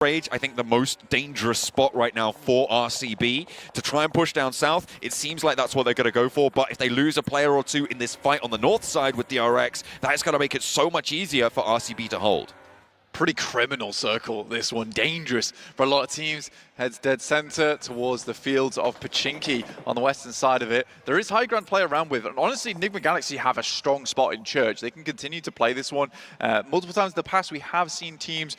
Rage, I think the most dangerous spot right now for RCB to try and push down south. It seems like that's what they're going to go for, but if they lose a player or two in this fight on the north side with DRX, that's going to make it so much easier for RCB to hold. Pretty criminal circle, this one. Dangerous for a lot of teams. Heads dead center towards the fields of Pubg on the western side of it. There is high ground to play around with, and honestly, Enigma Galaxy have a strong spot in Church. They can continue to play this one. Multiple times in the past, we have seen teams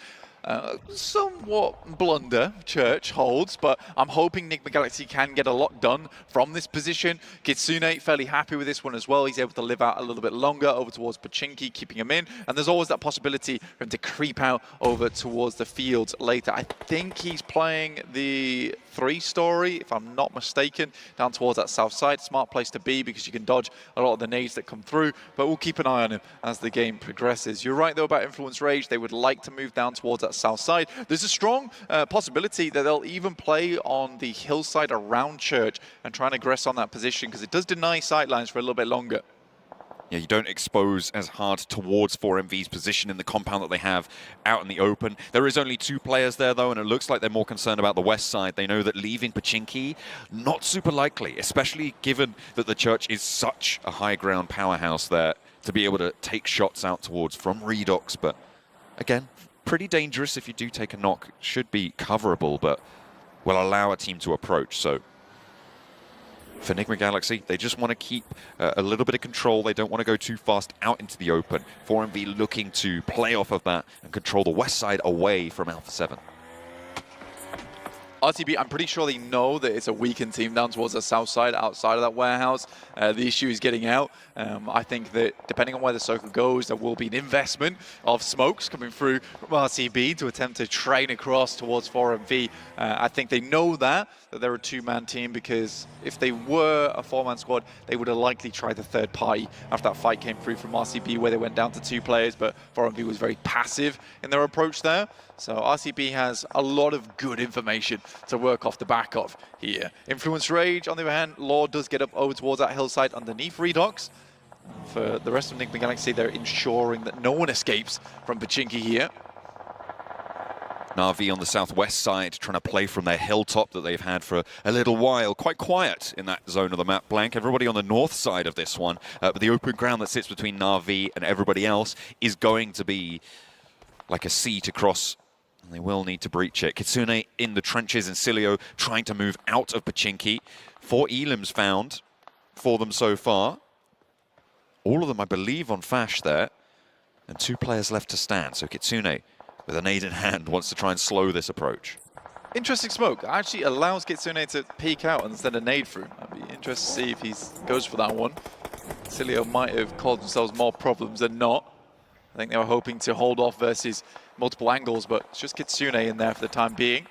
somewhat blunder Church holds, but I'm hoping Enigma Galaxy can get a lot done from this position. Kitsune fairly happy with this one as well. He's able to live out a little bit longer over towards Pubg, keeping him in, and there's always that possibility for him to creep out over towards the fields later. I think he's playing the 3-story, if I'm not mistaken, down towards that south side. Smart place to be because you can dodge a lot of the nades that come through, but we'll keep an eye on him as the game progresses. You're right though about Influence Rage. They would like to move down towards that south side. There's a strong possibility that they'll even play on the hillside around Church and try and aggress on that position because it does deny sightlines for a little bit longer. Yeah, you don't expose as hard towards 4MV's position in the compound that they have out in the open. There is only 2 players there, though, and it looks like they're more concerned about the west side. They know that leaving Pubg, not super likely, especially given that the Church is such a high ground powerhouse there to be able to take shots out towards from Redox. But again, pretty dangerous if you do take a knock. Should be coverable, but will allow a team to approach. So for Enigma Galaxy, they just want to keep a little bit of control. They don't want to go too fast out into the open. 4MV looking to play off of that and control the west side away from Alpha 7. RCB, I'm pretty sure they know that it's a weakened team down towards the south side, outside of that warehouse. The issue is getting out. I think that depending on where the circle goes, there will be an investment of smokes coming through from RCB to attempt to train across towards 4MV. I think they know that they're a 2-man team, because if they were a 4-man squad, they would have likely tried the third party after that fight came through from RCB where they went down to 2 players, but 4MV was very passive in their approach there. So RCB has a lot of good information to work off the back of here. Influence Rage, on the other hand, Lord does get up over towards that hillside underneath Redox. For the rest of Enigma Galaxy, they're ensuring that no one escapes from Pubg here. Na'Vi on the southwest side trying to play from their hilltop that they've had for a little while. Quite quiet in that zone of the map, Blank. Everybody on the north side of this one, but the open ground that sits between Na'Vi and everybody else is going to be like a sea to cross. And they will need to breach it. Kitsune in the trenches and Cilio trying to move out of Pubg. 4 elims found for them so far. All of them, I believe, on Fash there. And 2 players left to stand. So Kitsune, with a nade in hand, wants to try and slow this approach. Interesting smoke. Actually allows Kitsune to peek out and send a nade through. I'd be interested to see if he goes for that one. Cilio might have caused themselves more problems than not. I think they were hoping to hold off versus multiple angles, but it's just Kitsune in there for the time being.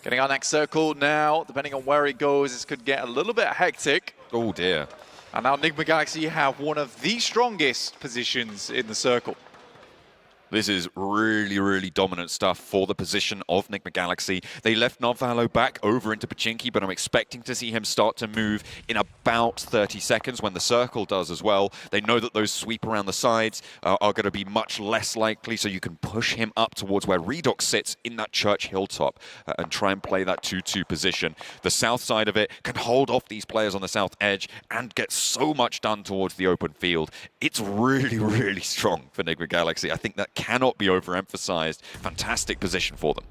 Getting our next circle now. Depending on where it goes, this could get a little bit hectic. Oh dear. And now Enigma Galaxy have one of the strongest positions in the circle. This is really, really dominant stuff for the position of Enigma Galaxy. They left Novalo back over into Pubg, but I'm expecting to see him start to move in about 30 seconds when the circle does as well. They know that those sweep around the sides are going to be much less likely, so you can push him up towards where Redox sits in that Church hilltop and try and play that 2-2 position. The south side of it can hold off these players on the south edge and get so much done towards the open field. It's really, really strong for Enigma Galaxy. I think that cannot be overemphasized. Fantastic position for them.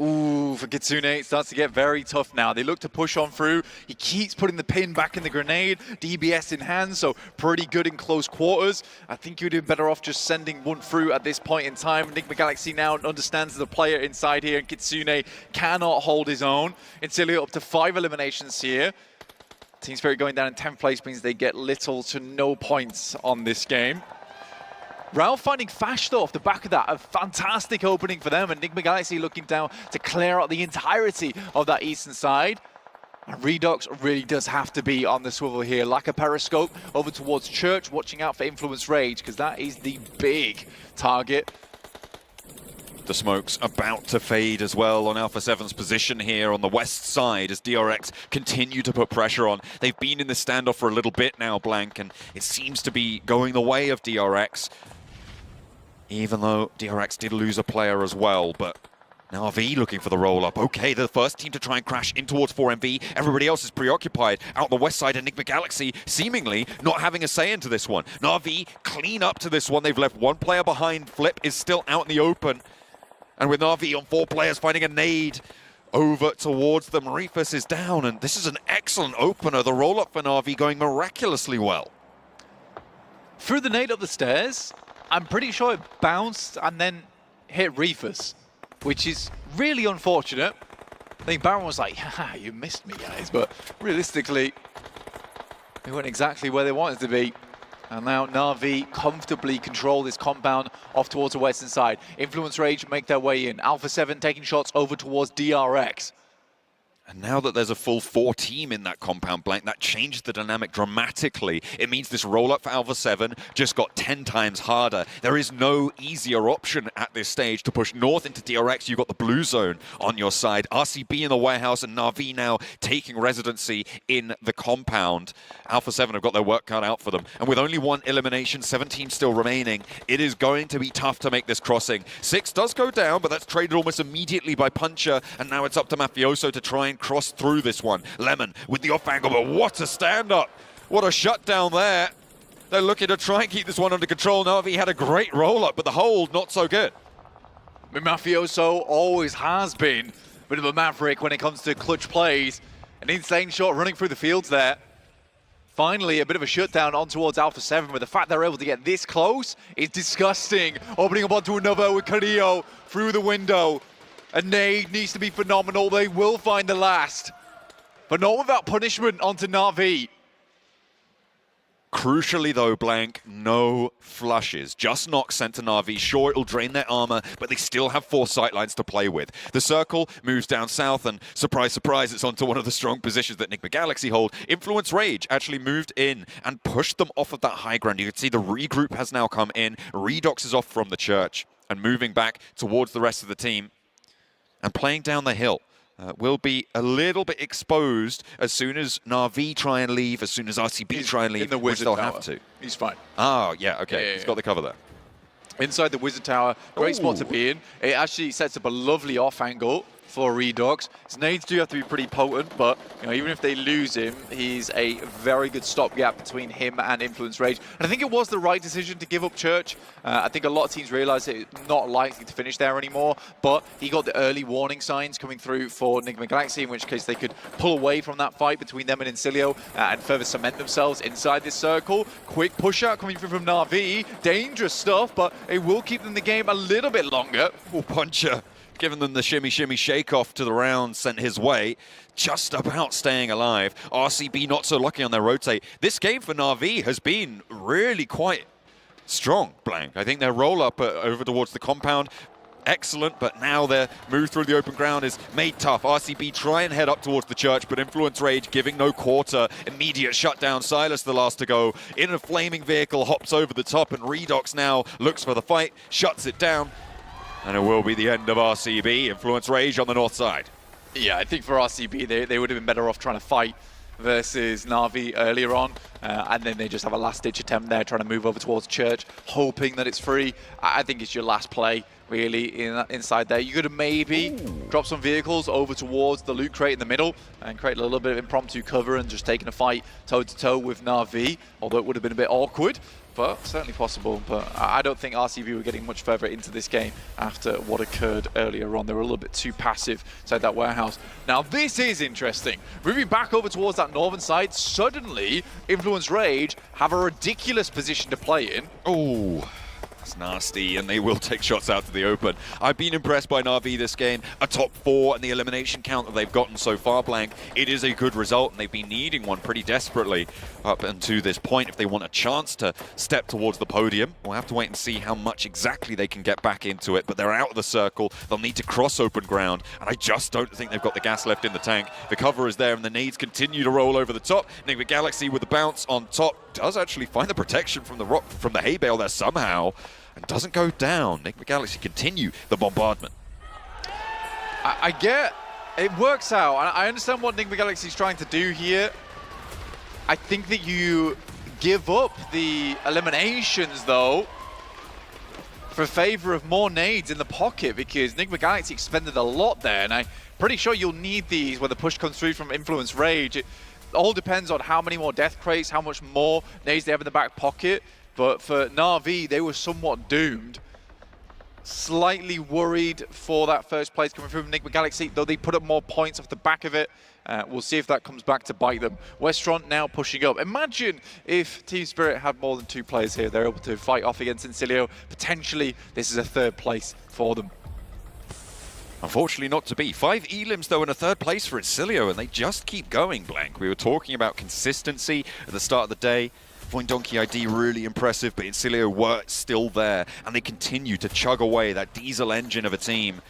Ooh, for Kitsune, it starts to get very tough now. They look to push on through. He keeps putting the pin back in the grenade. DBS in hand, so pretty good in close quarters. I think you'd be better off just sending one through at this point in time. Enigma Galaxy now understands the player inside here, and Kitsune cannot hold his own. Incilio up to 5 eliminations here. Team Spirit going down in 10th place means they get little to no points on this game. Ralph finding Fash though off the back of that, a fantastic opening for them, and Enigma Galaxy looking down to clear out the entirety of that eastern side. And Redox really does have to be on the swivel here. Like a periscope over towards Church, watching out for Influence Rage, because that is the big target. The smoke's about to fade as well on Alpha 7's position here on the west side as DRX continue to put pressure on. They've been in the standoff for a little bit now, Blank, and it seems to be going the way of DRX. even though DRX did lose a player as well, but now V looking for the roll-up. Okay, the first team to try and crash in towards 4MV. Everybody else is preoccupied. Out the west side, Enigma Galaxy seemingly not having a say into this one. Na'Vi clean up to this one. They've left one player behind. Flip is still out in the open. And with Na'Vi on 4 players finding a nade over towards them, Reefus is down. And this is an excellent opener. The roll-up for Na'Vi going miraculously well. Through the nade up the stairs, I'm pretty sure it bounced and then hit Reefus, which is really unfortunate. I think Baron was like, haha, you missed me, guys. But realistically, they weren't exactly where they wanted to be. And now Na'Vi comfortably control this compound off towards the western side. Influence Rage make their way in. Alpha 7 taking shots over towards DRX. And now that there's a full 4 team in that compound, Blank, that changed the dynamic dramatically. It means this roll-up for Alpha 7 just got 10 times harder. There is no easier option at this stage to push north into DRX. You've got the blue zone on your side. RCB in the warehouse and Na'Vi now taking residency in the compound. Alpha 7 have got their work cut out for them. And with only 1 elimination, 7 teams still remaining, it is going to be tough to make this crossing. 6 does go down, but that's traded almost immediately by Puncher. And now it's up to Mafioso to try and cross through this one. Lemon with the off angle, but what a stand-up. What a shutdown there. They're looking to try and keep this one under control. Na'Vi had a great roll-up, but the hold, not so good. Mafioso always has been a bit of a maverick when it comes to clutch plays. An insane shot running through the fields there. Finally, a bit of a shutdown on towards Alpha 7, but the fact they're able to get this close is disgusting. Opening up onto another with Carrillo through the window. A nade needs to be phenomenal. They will find the last. But not without punishment onto Na'Vi. Crucially though, Blank, no flushes. Just knocks sent to Na'Vi. Sure, it'll drain their armor, but they still have 4 sightlines to play with. The circle moves down south, and surprise, surprise, it's onto one of the strong positions that Enigma Galaxy hold. Influence Rage actually moved in and pushed them off of that high ground. You can see the regroup has now come in. Redox is off from the church and moving back towards the rest of the team. And playing down the hill will be a little bit exposed as soon as Na'Vi try and leave, as soon as RCB try and leave, which they'll have to. He's fine. Oh, yeah, okay. He's got the cover there. Inside the Wizard Tower, great spot to be in. It actually sets up a lovely off angle for Redox. His nades do have to be pretty potent, but even if they lose him, he's a very good stopgap between him and Influence Rage. And I think it was the right decision to give up Church. I think a lot of teams realize it's not likely to finish there anymore, but he got the early warning signs coming through for Enigma Galaxy, in which case they could pull away from that fight between them and Incilio and further cement themselves inside this circle. Quick push out coming through from Na'Vi. Dangerous stuff, but it will keep them in the game a little bit longer. Oh, Puncher giving them the shimmy, shimmy, shake off to the round sent his way. Just about staying alive. RCB not so lucky on their rotate. This game for Na'Vi has been really quite strong, Blank. I think their roll-up over towards the compound, excellent, but now their move through the open ground is made tough. RCB try and head up towards the church, but Influence Rage giving no quarter. Immediate shutdown. Silas the last to go. In a flaming vehicle, hops over the top, and Redox now looks for the fight, shuts it down. And it will be the end of RCB. Influence Rage on the north side. Yeah, I think for RCB, they would have been better off trying to fight versus Na'Vi earlier on. And then they just have a last-ditch attempt there, trying to move over towards Church, hoping that it's free. I think it's your last play, really, inside there. You could have maybe dropped some vehicles over towards the loot crate in the middle and create a little bit of impromptu cover and just taking a fight toe-to-toe with Na'Vi, although it would have been a bit awkward. But certainly possible. But I don't think RCB were getting much further into this game after what occurred earlier on. They were a little bit too passive inside that warehouse. Now this is interesting. Moving back over towards that northern side, suddenly Influence Rage have a ridiculous position to play in. Oh, that's nasty, and they will take shots out to the open. I've been impressed by Na'Vi this game. A top 4 and the elimination count that they've gotten so far, Blank. It is a good result, and they've been needing one pretty desperately up until this point if they want a chance to step towards the podium. We'll have to wait and see how much exactly they can get back into it, but they're out of the circle. They'll need to cross open ground, and I just don't think they've got the gas left in the tank. The cover is there, and the nades continue to roll over the top. Enigma Galaxy with the bounce on top does actually find the protection from the rock, from the hay bale there somehow, and doesn't go down. Enigma Galaxy continue the bombardment. I get it works out. I understand what Enigma Galaxy is trying to do here. I think that you give up the eliminations, though, for favor of more nades in the pocket, because Enigma Galaxy expended a lot there, and I'm pretty sure you'll need these when the push comes through from Influence Rage. It all depends on how many more death crates, how much more nades they have in the back pocket, but for Na'Vi, they were somewhat doomed. Slightly worried for that first place coming from Enigma Galaxy, though they put up more points off the back of it. We'll see if that comes back to bite them. Westron now pushing up. Imagine if Team Spirit had more than 2 players here. They're able to fight off against Incilio. Potentially, this is a 3rd place for them. Unfortunately not to be. 5 elims though in a 3rd place for Incilio, and they just keep going, Blank. We were talking about consistency at the start of the day. Point Donkey ID really impressive, but Incilio were still there, and they continue to chug away that diesel engine of a team,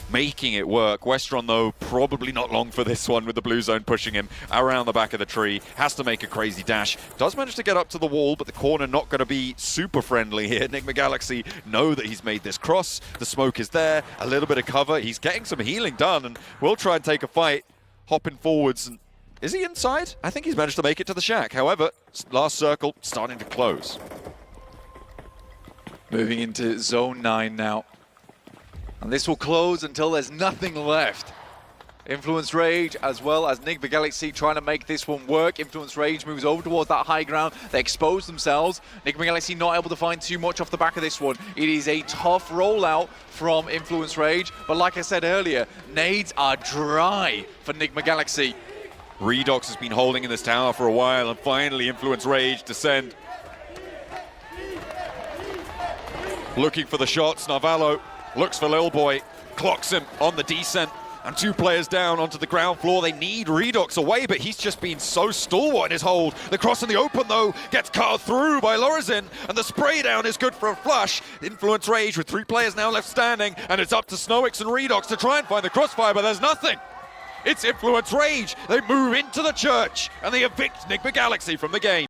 making it work. Westron though, probably not long for this one with the blue zone pushing him around the back of the tree. Has to make a crazy dash. Does manage to get up to the wall, but the corner not going to be super friendly here. Enigma Galaxy know that he's made this cross. The smoke is there, a little bit of cover. He's getting some healing done, and will try and take a fight, hopping forwards. And is he inside? I think he's managed to make it to the shack. However, last circle starting to close. Moving into Zone 9 now. And this will close until there's nothing left. Influence Rage as well as Enigma Galaxy trying to make this one work. Influence Rage moves over towards that high ground. They expose themselves. Enigma Galaxy not able to find too much off the back of this one. It is a tough rollout from Influence Rage. But like I said earlier, nades are dry for Enigma Galaxy. Redox has been holding in this tower for a while, and finally Influence Rage descend. Looking for the shots. Narvalo looks for Lil Boy, clocks him on the descent, and 2 players down onto the ground floor. They need Redox away, but he's just been so stalwart in his hold. The cross in the open, though, gets cut through by Lorazin, and the spray down is good for a flush. Influence Rage with 3 players now left standing, and it's up to Snowix and Redox to try and find the crossfire, but there's nothing. It's Influence Rage. They move into the church, and they evict Enigma Galaxy from the game.